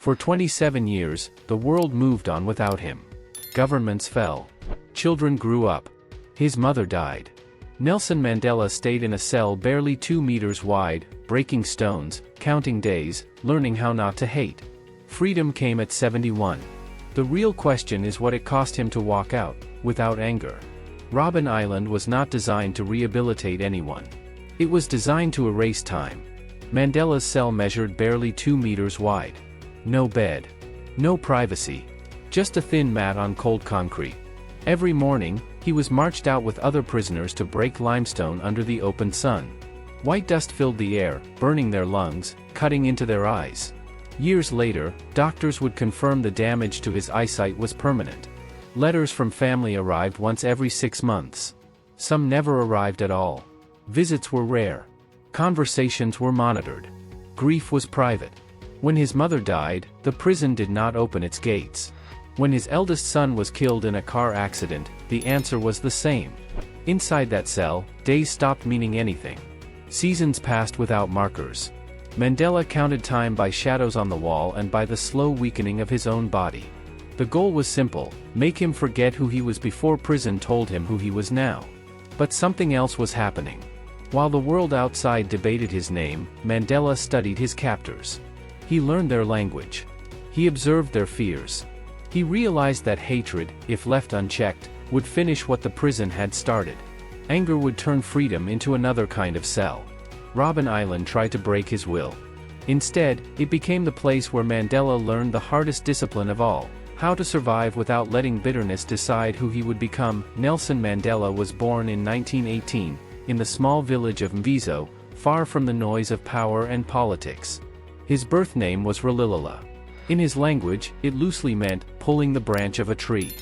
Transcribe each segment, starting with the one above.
For 27 years, the world moved on without him. Governments fell. Children grew up. His mother died. Nelson Mandela stayed in a cell barely 2 meters wide, breaking stones, counting days, learning how not to hate. Freedom came at 71. The real question is what it cost him to walk out, without anger. Robben Island was not designed to rehabilitate anyone. It was designed to erase time. Mandela's cell measured barely 2 meters wide. No bed. No privacy. Just a thin mat on cold concrete. Every morning, he was marched out with other prisoners to break limestone under the open sun. White dust filled the air, burning their lungs, cutting into their eyes. Years later, doctors would confirm the damage to his eyesight was permanent. Letters from family arrived once every 6 months. Some never arrived at all. Visits were rare. Conversations were monitored. Grief was private. When his mother died, the prison did not open its gates. When his eldest son was killed in a car accident, the answer was the same. Inside that cell, days stopped meaning anything. Seasons passed without markers. Mandela counted time by shadows on the wall and by the slow weakening of his own body. The goal was simple: make him forget who he was before prison told him who he was now. But something else was happening. While the world outside debated his name, Mandela studied his captors. He learned their language. He observed their fears. He realized that hatred, if left unchecked, would finish what the prison had started. Anger would turn freedom into another kind of cell. Robben Island tried to break his will. Instead, it became the place where Mandela learned the hardest discipline of all: how to survive without letting bitterness decide who he would become. Nelson Mandela was born in 1918, in the small village of Mvizo, far from the noise of power and politics. His birth name was Ralilala. In his language, it loosely meant, pulling the branch of a tree.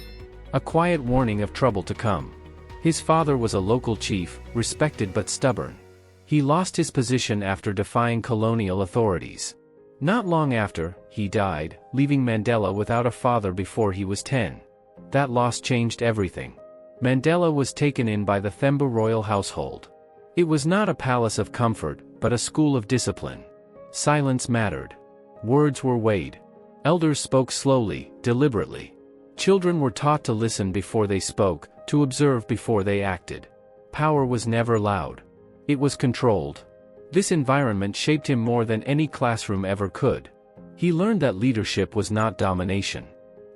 A quiet warning of trouble to come. His father was a local chief, respected but stubborn. He lost his position after defying colonial authorities. Not long after, he died, leaving Mandela without a father before he was 10. That loss changed everything. Mandela was taken in by the Themba royal household. It was not a palace of comfort, but a school of discipline. Silence mattered. Words were weighed. Elders spoke slowly, deliberately. Children were taught to listen before they spoke, to observe before they acted. Power was never loud. It was controlled. This environment shaped him more than any classroom ever could. He learned that leadership was not domination.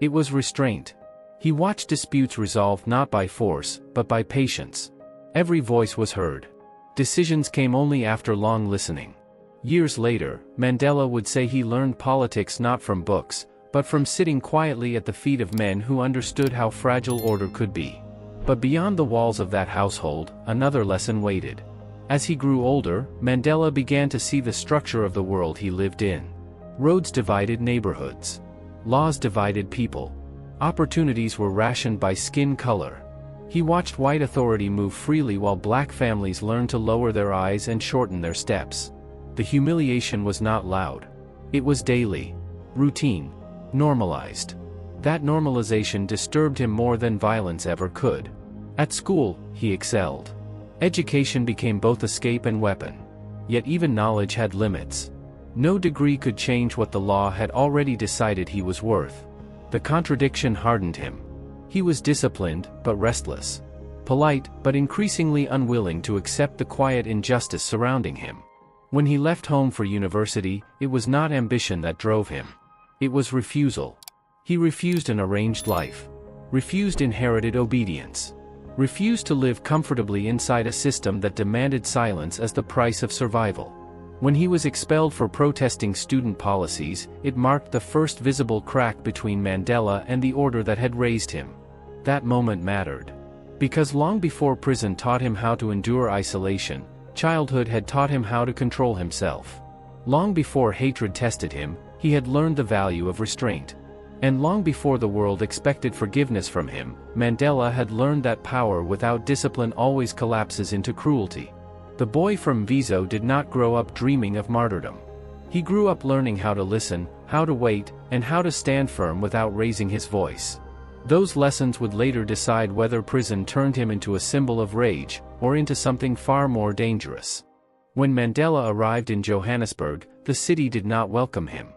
It was restraint. He watched disputes resolved not by force, but by patience. Every voice was heard. Decisions came only after long listening. Years later, Mandela would say he learned politics not from books, but from sitting quietly at the feet of men who understood how fragile order could be. But beyond the walls of that household, another lesson waited. As he grew older, Mandela began to see the structure of the world he lived in. Roads divided neighborhoods. Laws divided people. Opportunities were rationed by skin color. He watched white authority move freely while black families learned to lower their eyes and shorten their steps. The humiliation was not loud. It was daily. Routine. Normalized. That normalization disturbed him more than violence ever could. At school, he excelled. Education became both escape and weapon. Yet even knowledge had limits. No degree could change what the law had already decided he was worth. The contradiction hardened him. He was disciplined, but restless. Polite, but increasingly unwilling to accept the quiet injustice surrounding him. When he left home for university, it was not ambition that drove him. It was refusal. He refused an arranged life. Refused inherited obedience. Refused to live comfortably inside a system that demanded silence as the price of survival. When he was expelled for protesting student policies, it marked the first visible crack between Mandela and the order that had raised him. That moment mattered. Because long before prison taught him how to endure isolation, childhood had taught him how to control himself. Long before hatred tested him, he had learned the value of restraint. And long before the world expected forgiveness from him, Mandela had learned that power without discipline always collapses into cruelty. The boy from Mvizo did not grow up dreaming of martyrdom. He grew up learning how to listen, how to wait, and how to stand firm without raising his voice. Those lessons would later decide whether prison turned him into a symbol of rage, or into something far more dangerous. When Mandela arrived in Johannesburg, the city did not welcome him.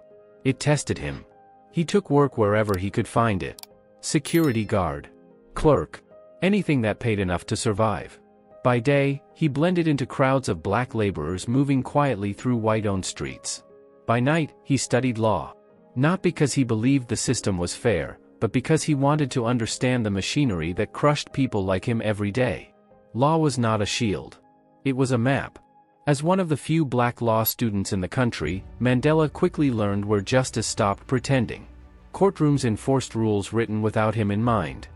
It tested him. He took work wherever he could find it. Security guard. Clerk. Anything that paid enough to survive. By day, he blended into crowds of black laborers moving quietly through white-owned streets. By night, he studied law. Not because he believed the system was fair, but because he wanted to understand the machinery that crushed people like him every day. Law was not a shield. It was a map. As one of the few black law students in the country, Mandela quickly learned where justice stopped pretending. Courtrooms enforced rules written without him in mind.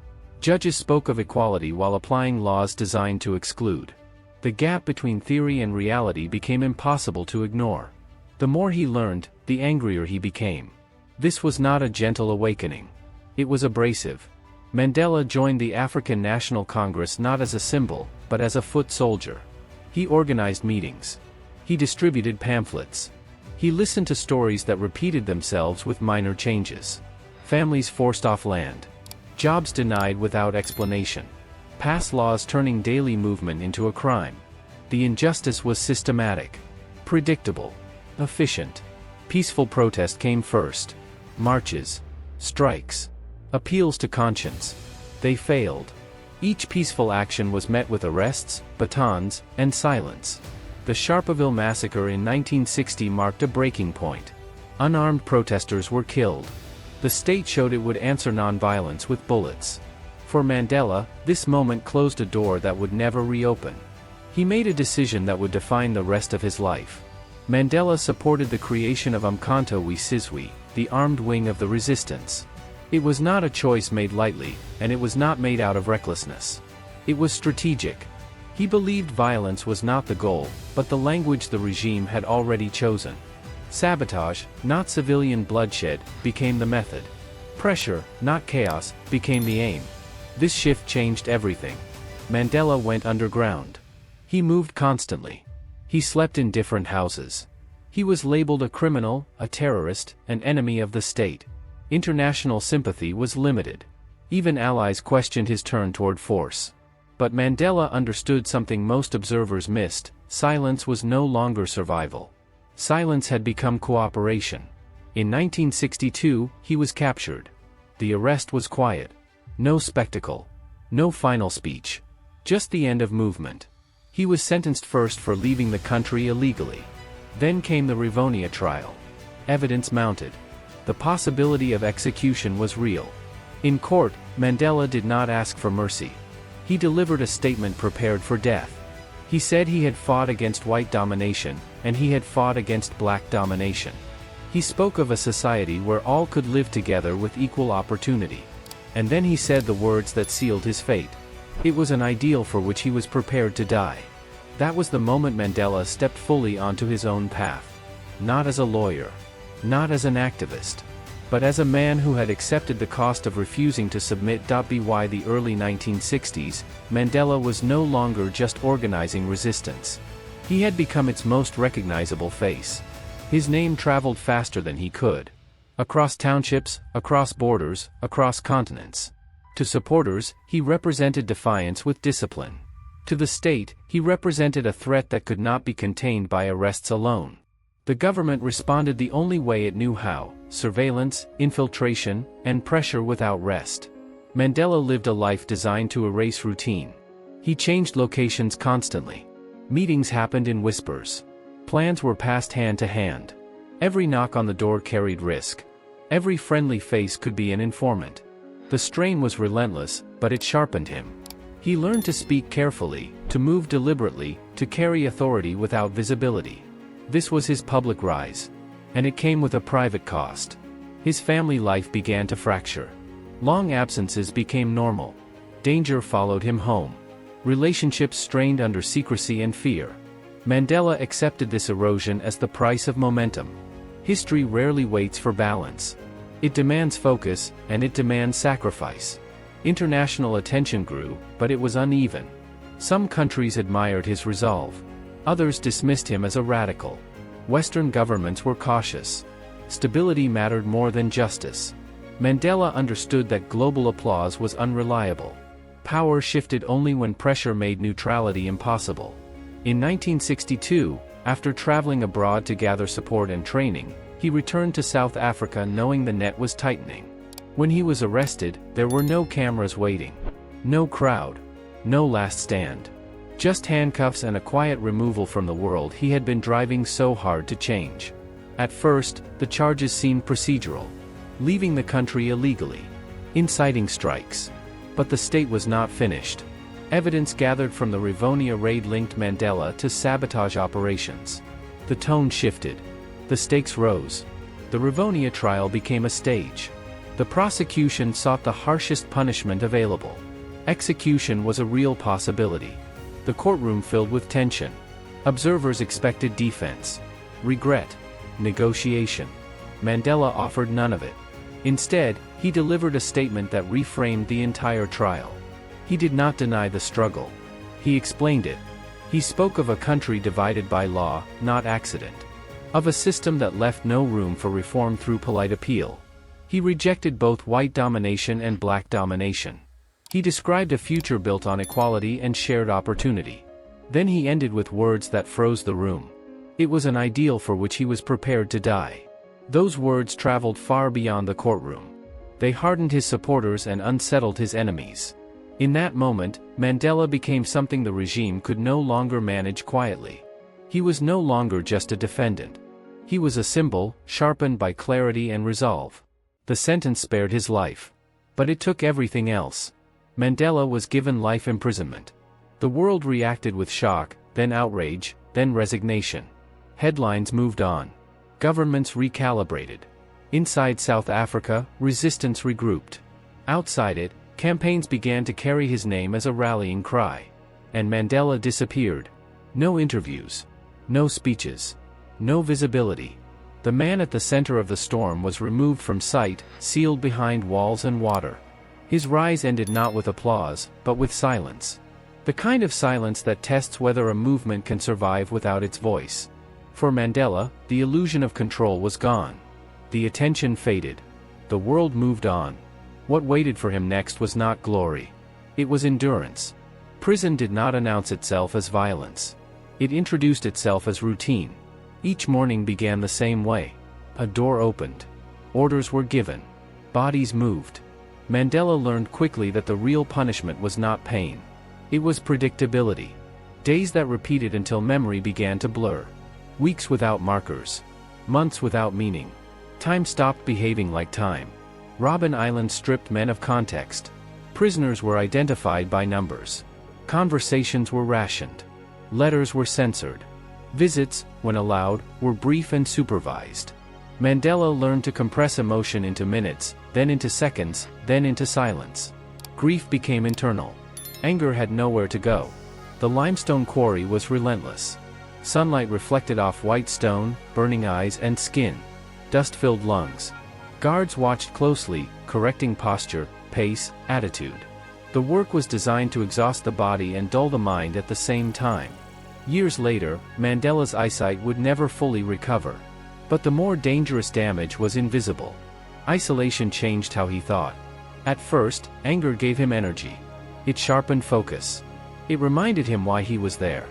Judges spoke of equality while applying laws designed to exclude. The gap between theory and reality became impossible to ignore. The more he learned, the angrier he became. This was not a gentle awakening. It was abrasive. Mandela joined the African National Congress not as a symbol, but as a foot soldier. He organized meetings. He distributed pamphlets. He listened to stories that repeated themselves with minor changes. Families forced off land. Jobs denied without explanation. Passed laws turning daily movement into a crime. The injustice was systematic. Predictable. Efficient. Peaceful protest came first. Marches. Strikes. Appeals to conscience. They failed. Each peaceful action was met with arrests, batons, and silence. The Sharpeville massacre in 1960 marked a breaking point. Unarmed protesters were killed. The state showed it would answer nonviolence with bullets. For Mandela, this moment closed a door that would never reopen. He made a decision that would define the rest of his life. Mandela supported the creation of Umkhonto we Sizwe, the armed wing of the resistance. It was not a choice made lightly, and it was not made out of recklessness. It was strategic. He believed violence was not the goal, but the language the regime had already chosen. Sabotage, not civilian bloodshed, became the method. Pressure, not chaos, became the aim. This shift changed everything. Mandela went underground. He moved constantly. He slept in different houses. He was labeled a criminal, a terrorist, an enemy of the state. International sympathy was limited. Even allies questioned his turn toward force. But Mandela understood something most observers missed: silence was no longer survival. Silence had become cooperation. In 1962, he was captured. The arrest was quiet. No spectacle. No final speech. Just the end of movement. He was sentenced first for leaving the country illegally. Then came the Rivonia trial. Evidence mounted. The possibility of execution was real. In court, Mandela did not ask for mercy. He delivered a statement prepared for death. He said he had fought against white domination, and he had fought against black domination. He spoke of a society where all could live together with equal opportunity. And then he said the words that sealed his fate. It was an ideal for which he was prepared to die. That was the moment Mandela stepped fully onto his own path. Not as a lawyer. Not as an activist. But as a man who had accepted the cost of refusing to submit. By the early 1960s, Mandela was no longer just organizing resistance. He had become its most recognizable face. His name traveled faster than he could. Across townships, across borders, across continents. To supporters, he represented defiance with discipline. To the state, he represented a threat that could not be contained by arrests alone. The government responded the only way it knew how: surveillance, infiltration, and pressure without rest. Mandela lived a life designed to erase routine. He changed locations constantly. Meetings happened in whispers. Plans were passed hand to hand. Every knock on the door carried risk. Every friendly face could be an informant. The strain was relentless, but it sharpened him. He learned to speak carefully, to move deliberately, to carry authority without visibility. This was his public rise. And it came with a private cost. His family life began to fracture. Long absences became normal. Danger followed him home. Relationships strained under secrecy and fear. Mandela accepted this erosion as the price of momentum. History rarely waits for balance. It demands focus, and it demands sacrifice. International attention grew, but it was uneven. Some countries admired his resolve. Others dismissed him as a radical. Western governments were cautious. Stability mattered more than justice. Mandela understood that global applause was unreliable. Power shifted only when pressure made neutrality impossible. In 1962, after traveling abroad to gather support and training, He returned to South Africa knowing the net was tightening. When he was arrested, there were no cameras waiting. No crowd. No last stand. Just handcuffs and a quiet removal from the world he had been driving so hard to change. At first, the charges seemed procedural. Leaving the country illegally. Inciting strikes. But the state was not finished. Evidence gathered from the Rivonia raid linked Mandela to sabotage operations. The tone shifted. The stakes rose. The Rivonia trial became a stage. The prosecution sought the harshest punishment available. Execution was a real possibility. The courtroom filled with tension. Observers expected defense, regret, negotiation. Mandela offered none of it. Instead, he delivered a statement that reframed the entire trial. He did not deny the struggle. He explained it. He spoke of a country divided by law, not accident. Of a system that left no room for reform through polite appeal. He rejected both white domination and black domination. He described a future built on equality and shared opportunity. Then he ended with words that froze the room. It was an ideal for which he was prepared to die. Those words traveled far beyond the courtroom. They hardened his supporters and unsettled his enemies. In that moment, Mandela became something the regime could no longer manage quietly. He was no longer just a defendant. He was a symbol, sharpened by clarity and resolve. The sentence spared his life. But it took everything else. Mandela was given life imprisonment. The world reacted with shock, then outrage, then resignation. Headlines moved on. Governments recalibrated. Inside South Africa, resistance regrouped. Outside it, campaigns began to carry his name as a rallying cry. And Mandela disappeared. No interviews. No speeches. No visibility. The man at the center of the storm was removed from sight, sealed behind walls and water. His rise ended not with applause, but with silence. The kind of silence that tests whether a movement can survive without its voice. For Mandela, the illusion of control was gone. The attention faded. The world moved on. What waited for him next was not glory. It was endurance. Prison did not announce itself as violence. It introduced itself as routine. Each morning began the same way. A door opened. Orders were given. Bodies moved. Mandela learned quickly that the real punishment was not pain. It was predictability. Days that repeated until memory began to blur. Weeks without markers. Months without meaning. Time stopped behaving like time. Robben Island stripped men of context. Prisoners were identified by numbers. Conversations were rationed. Letters were censored. Visits, when allowed, were brief and supervised. Mandela learned to compress emotion into minutes, then into seconds, then into silence. Grief became internal. Anger had nowhere to go. The limestone quarry was relentless. Sunlight reflected off white stone, burning eyes and skin. Dust-filled lungs. Guards watched closely, correcting posture, pace, attitude. The work was designed to exhaust the body and dull the mind at the same time. Years later, Mandela's eyesight would never fully recover. But the more dangerous damage was invisible. Isolation changed how he thought. At first, anger gave him energy. It sharpened focus. It reminded him why he was there.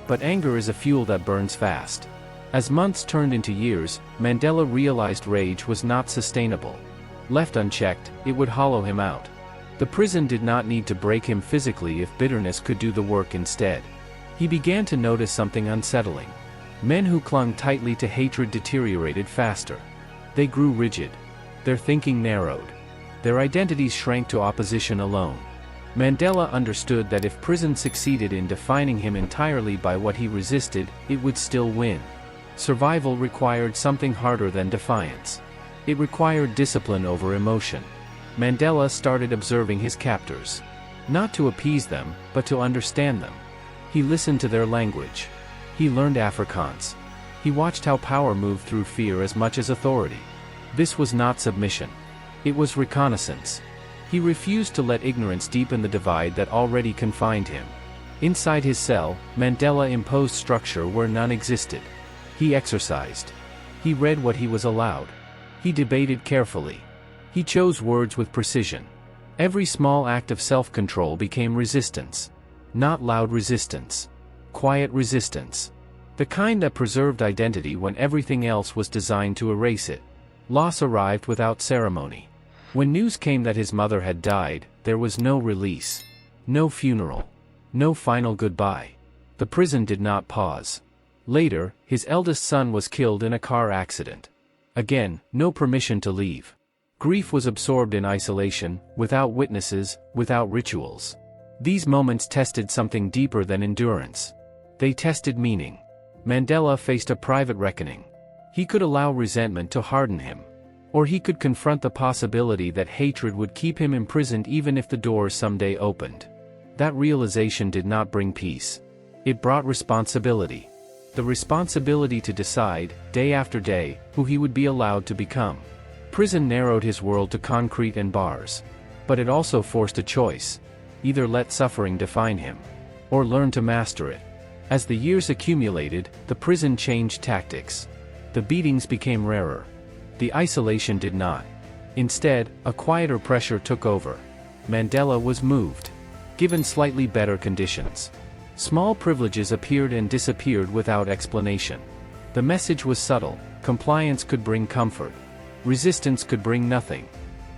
But anger is a fuel that burns fast. As months turned into years, Mandela realized rage was not sustainable. Left unchecked, it would hollow him out. The prison did not need to break him physically if bitterness could do the work instead. He began to notice something unsettling. Men who clung tightly to hatred deteriorated faster. They grew rigid. Their thinking narrowed. Their identities shrank to opposition alone. Mandela understood that if prison succeeded in defining him entirely by what he resisted, it would still win. Survival required something harder than defiance. It required discipline over emotion. Mandela started observing his captors. Not to appease them, but to understand them. He listened to their language. He learned Afrikaans. He watched how power moved through fear as much as authority. This was not submission. It was reconnaissance. He refused to let ignorance deepen the divide that already confined him. Inside his cell, Mandela imposed structure where none existed. He exercised. He read what he was allowed. He debated carefully. He chose words with precision. Every small act of self-control became resistance. Not loud resistance. Quiet resistance. The kind that preserved identity when everything else was designed to erase it. Loss arrived without ceremony. When news came that his mother had died, there was no release. No funeral. No final goodbye. The prison did not pause. Later, his eldest son was killed in a car accident. Again, no permission to leave. Grief was absorbed in isolation, without witnesses, without rituals. These moments tested something deeper than endurance. They tested meaning. Mandela faced a private reckoning. He could allow resentment to harden him. Or he could confront the possibility that hatred would keep him imprisoned even if the doors someday opened. That realization did not bring peace. It brought responsibility. The responsibility to decide, day after day, who he would be allowed to become. Prison narrowed his world to concrete and bars. But it also forced a choice. Either let suffering define him, or learn to master it. As the years accumulated, the prison changed tactics. The beatings became rarer. The isolation did not. Instead, a quieter pressure took over. Mandela was moved. Given slightly better conditions. Small privileges appeared and disappeared without explanation. The message was subtle: compliance could bring comfort. Resistance could bring nothing.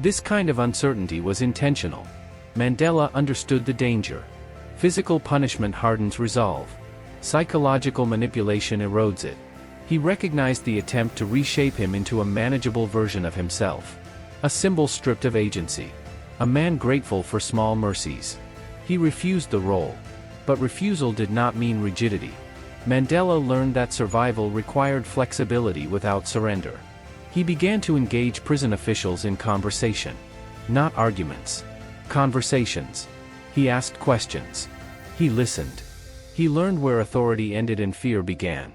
This kind of uncertainty was intentional. Mandela understood the danger. Physical punishment hardens resolve. Psychological manipulation erodes it. He recognized the attempt to reshape him into a manageable version of himself. A symbol stripped of agency. A man grateful for small mercies. He refused the role. But refusal did not mean rigidity. Mandela learned that survival required flexibility without surrender. He began to engage prison officials in conversation. Not arguments. Conversations. He asked questions. He listened. He learned where authority ended and fear began.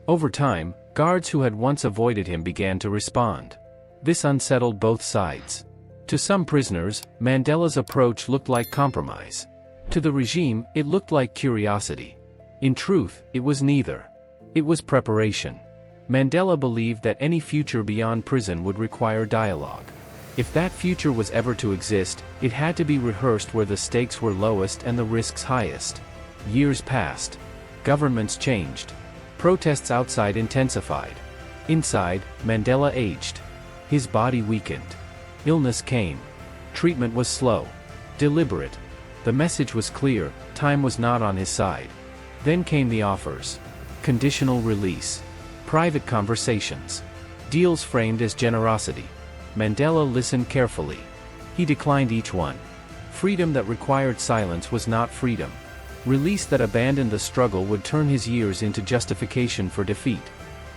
Over time, guards who had once avoided him began to respond. This unsettled both sides. To some prisoners, Mandela's approach looked like compromise. To the regime, it looked like curiosity. In truth, it was neither. It was preparation. Mandela believed that any future beyond prison would require dialogue. If that future was ever to exist, it had to be rehearsed where the stakes were lowest and the risks highest. Years passed. Governments changed. Protests outside intensified. Inside, Mandela aged. His body weakened. Illness came. Treatment was slow. Deliberate. The message was clear: time was not on his side. Then came the offers. Conditional release. Private conversations. Deals framed as generosity. Mandela listened carefully. He declined each one. Freedom that required silence was not freedom. Release that abandoned the struggle would turn his years into justification for defeat.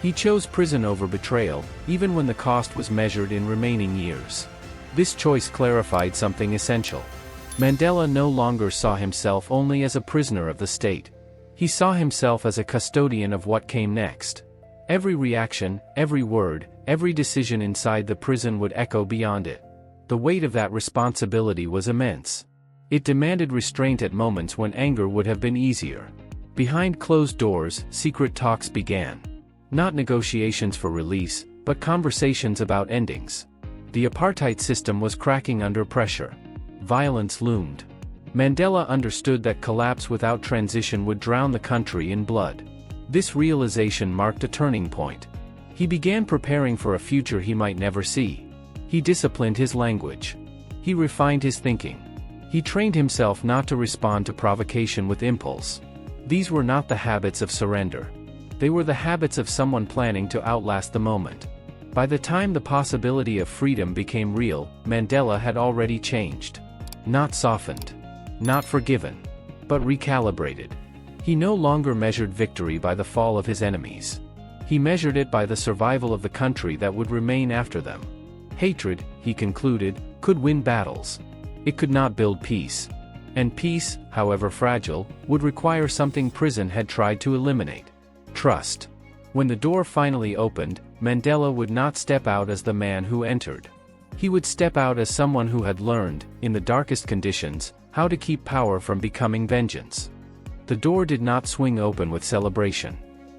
He chose prison over betrayal, even when the cost was measured in remaining years. This choice clarified something essential. Mandela no longer saw himself only as a prisoner of the state. He saw himself as a custodian of what came next. Every reaction, every word, every decision inside the prison would echo beyond it. The weight of that responsibility was immense. It demanded restraint at moments when anger would have been easier. Behind closed doors, secret talks began. Not negotiations for release, but conversations about endings. The apartheid system was cracking under pressure. Violence loomed. Mandela understood that collapse without transition would drown the country in blood. This realization marked a turning point. He began preparing for a future he might never see. He disciplined his language. He refined his thinking. He trained himself not to respond to provocation with impulse. These were not the habits of surrender. They were the habits of someone planning to outlast the moment. By the time the possibility of freedom became real, Mandela had already changed. Not softened. Not forgiven. But recalibrated. He no longer measured victory by the fall of his enemies. He measured it by the survival of the country that would remain after them. Hatred, he concluded, could win battles. It could not build peace. And peace, however fragile, would require something prison had tried to eliminate: trust. When the door finally opened, Mandela would not step out as the man who entered. He would step out as someone who had learned, in the darkest conditions, how to keep power from becoming vengeance. The door did not swing open with celebration.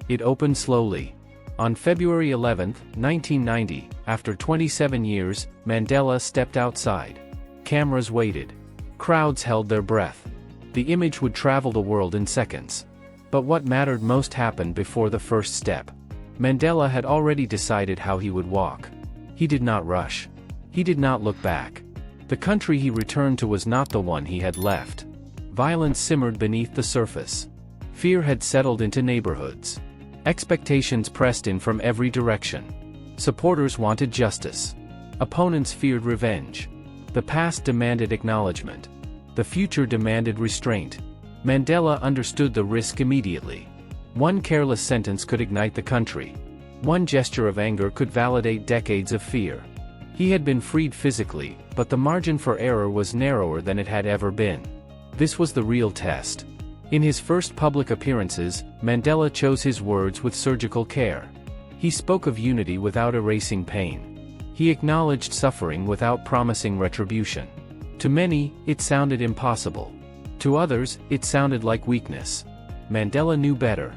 It opened slowly. On February 11, 1990, after 27 years, Mandela stepped outside. Cameras waited. Crowds held their breath. The image would travel the world in seconds. But what mattered most happened before the first step. Mandela had already decided how he would walk. He did not rush. He did not look back. The country he returned to was not the one he had left. Violence simmered beneath the surface. Fear had settled into neighborhoods. Expectations pressed in from every direction. Supporters wanted justice. Opponents feared revenge. The past demanded acknowledgement. The future demanded restraint. Mandela understood the risk immediately. One careless sentence could ignite the country. One gesture of anger could validate decades of fear. He had been freed physically, but the margin for error was narrower than it had ever been. This was the real test. In his first public appearances, Mandela chose his words with surgical care. He spoke of unity without erasing pain. He acknowledged suffering without promising retribution. To many, it sounded impossible. To others, it sounded like weakness. Mandela knew better.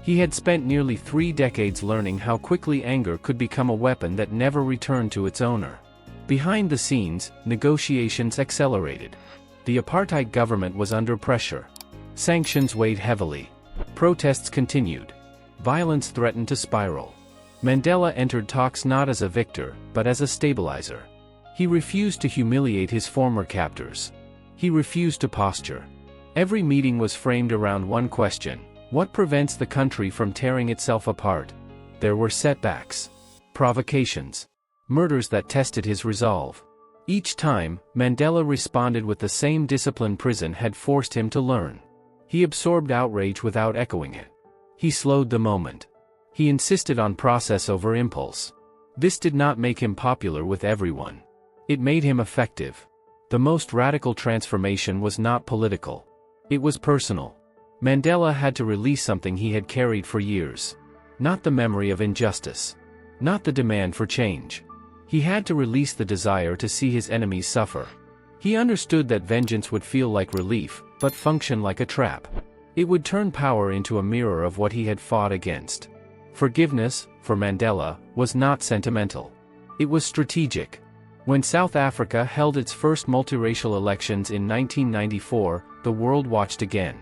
He had spent nearly 3 decades learning how quickly anger could become a weapon that never returned to its owner. Behind the scenes, negotiations accelerated. The apartheid government was under pressure. Sanctions weighed heavily. Protests continued. Violence threatened to spiral. Mandela entered talks not as a victor, but as a stabilizer. He refused to humiliate his former captors. He refused to posture. Every meeting was framed around one question: what prevents the country from tearing itself apart? There were setbacks, provocations, murders that tested his resolve. Each time, Mandela responded with the same discipline prison had forced him to learn. He absorbed outrage without echoing it. He slowed the moment. He insisted on process over impulse. This did not make him popular with everyone. It made him effective. The most radical transformation was not political. It was personal. Mandela had to release something he had carried for years. Not the memory of injustice. Not the demand for change. He had to release the desire to see his enemies suffer. He understood that vengeance would feel like relief, but function like a trap. It would turn power into a mirror of what he had fought against. Forgiveness, for Mandela, was not sentimental. It was strategic. When South Africa held its first multiracial elections in 1994, the world watched again.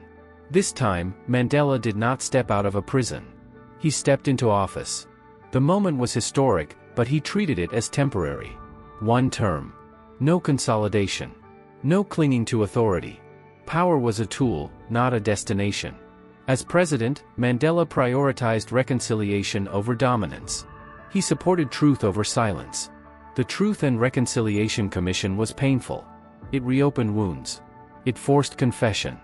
This time, Mandela did not step out of a prison. He stepped into office. The moment was historic, but he treated it as temporary. One term. No consolidation. No clinging to authority. Power was a tool, not a destination. As president, Mandela prioritized reconciliation over dominance. He supported truth over silence. The Truth and Reconciliation Commission was painful. It reopened wounds. It forced confession.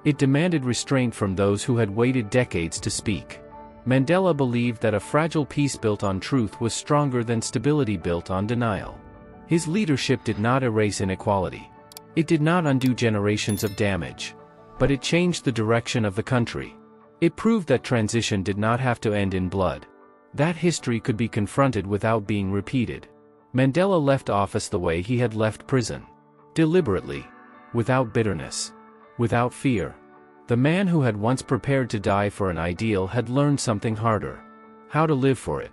It demanded restraint from those who had waited decades to speak. Mandela believed that a fragile peace built on truth was stronger than stability built on denial. His leadership did not erase inequality. It did not undo generations of damage. But it changed the direction of the country. It proved that transition did not have to end in blood. That history could be confronted without being repeated. Mandela left office the way he had left prison. Deliberately. Without bitterness. Without fear. The man who had once prepared to die for an ideal had learned something harder. How to live for it.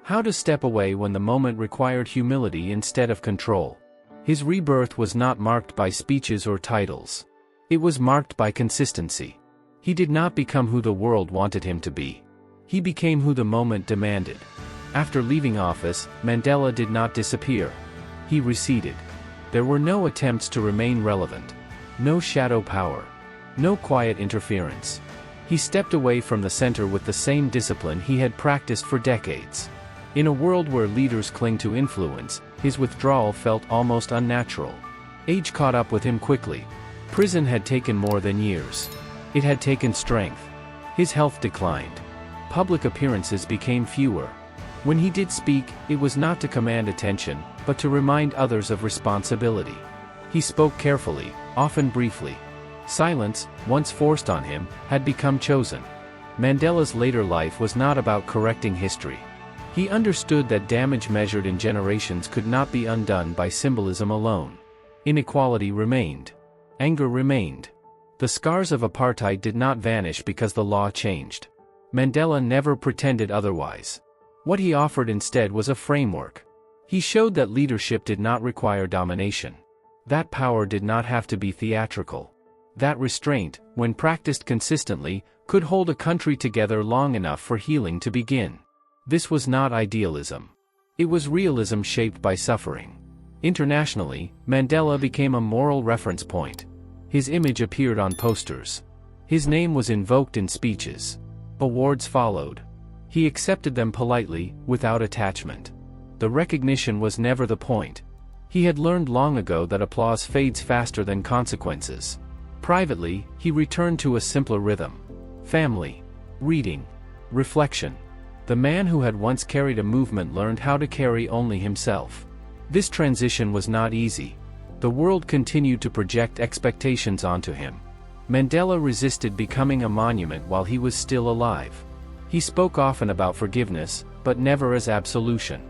How to step away when the moment required humility instead of control. His rebirth was not marked by speeches or titles. It was marked by consistency. He did not become who the world wanted him to be. He became who the moment demanded. After leaving office, Mandela did not disappear. He receded. There were no attempts to remain relevant. No shadow power. No quiet interference. He stepped away from the center with the same discipline he had practiced for decades. In a world where leaders cling to influence, his withdrawal felt almost unnatural. Age caught up with him quickly. Prison had taken more than years. It had taken strength. His health declined. Public appearances became fewer. When he did speak, it was not to command attention, but to remind others of responsibility. He spoke carefully, often briefly. Silence, once forced on him, had become chosen. Mandela's later life was not about correcting history. He understood that damage measured in generations could not be undone by symbolism alone. Inequality remained. Anger remained. The scars of apartheid did not vanish because the law changed. Mandela never pretended otherwise. What he offered instead was a framework. He showed that leadership did not require domination. That power did not have to be theatrical. That restraint, when practiced consistently, could hold a country together long enough for healing to begin. This was not idealism. It was realism shaped by suffering. Internationally, Mandela became a moral reference point. His image appeared on posters. His name was invoked in speeches. Awards followed. He accepted them politely, without attachment. The recognition was never the point. He had learned long ago that applause fades faster than consequences. Privately, he returned to a simpler rhythm. Family. Reading. Reflection. The man who had once carried a movement learned how to carry only himself. This transition was not easy. The world continued to project expectations onto him. Mandela resisted becoming a monument while he was still alive. He spoke often about forgiveness, but never as absolution.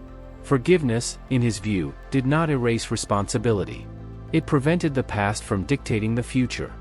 Forgiveness, in his view, did not erase responsibility. It prevented the past from dictating the future.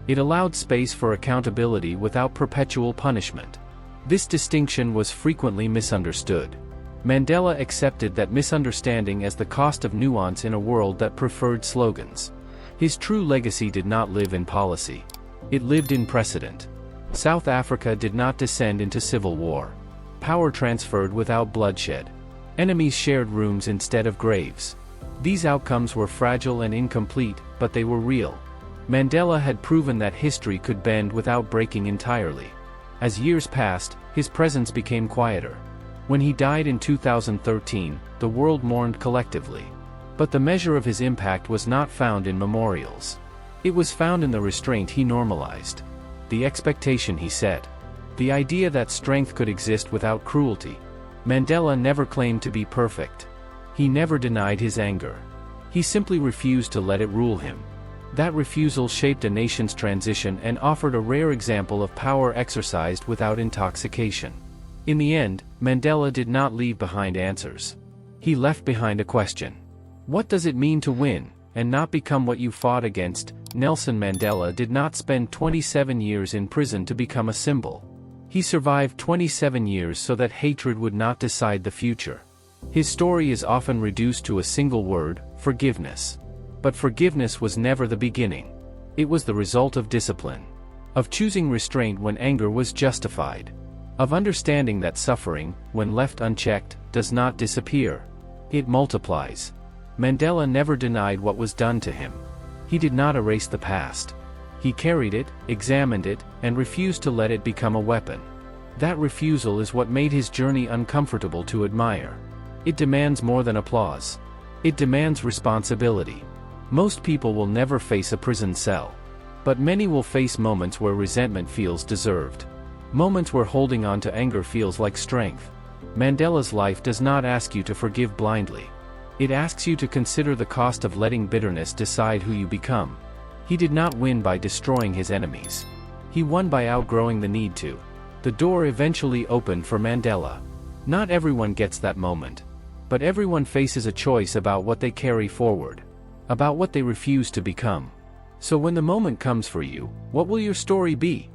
It allowed space for accountability without perpetual punishment. This distinction was frequently misunderstood. Mandela accepted that misunderstanding as the cost of nuance in a world that preferred slogans. His true legacy did not live in policy. It lived in precedent. South Africa did not descend into civil war. Power transferred without bloodshed. Enemies shared rooms instead of graves. These outcomes were fragile and incomplete, but they were real. Mandela had proven that history could bend without breaking entirely. As years passed, his presence became quieter. When he died in 2013, the world mourned collectively. But the measure of his impact was not found in memorials. It was found in the restraint he normalized. The expectation he set. The idea that strength could exist without cruelty. Mandela never claimed to be perfect. He never denied his anger. He simply refused to let it rule him. That refusal shaped a nation's transition and offered a rare example of power exercised without intoxication. In the end, Mandela did not leave behind answers. He left behind a question. What does it mean to win, and not become what you fought against? Nelson Mandela did not spend 27 years in prison to become a symbol. He survived 27 years so that hatred would not decide the future. His story is often reduced to a single word: forgiveness. But forgiveness was never the beginning. It was the result of discipline. Of choosing restraint when anger was justified. Of understanding that suffering, when left unchecked, does not disappear. It multiplies. Mandela never denied what was done to him. He did not erase the past. He carried it, examined it, and refused to let it become a weapon. That refusal is what made his journey uncomfortable to admire. It demands more than applause. It demands responsibility. Most people will never face a prison cell. But many will face moments where resentment feels deserved. Moments where holding on to anger feels like strength. Mandela's life does not ask you to forgive blindly. It asks you to consider the cost of letting bitterness decide who you become. He did not win by destroying his enemies. He won by outgrowing the need to. The door eventually opened for Mandela. Not everyone gets that moment. But everyone faces a choice about what they carry forward. About what they refuse to become. So when the moment comes for you, what will your story be?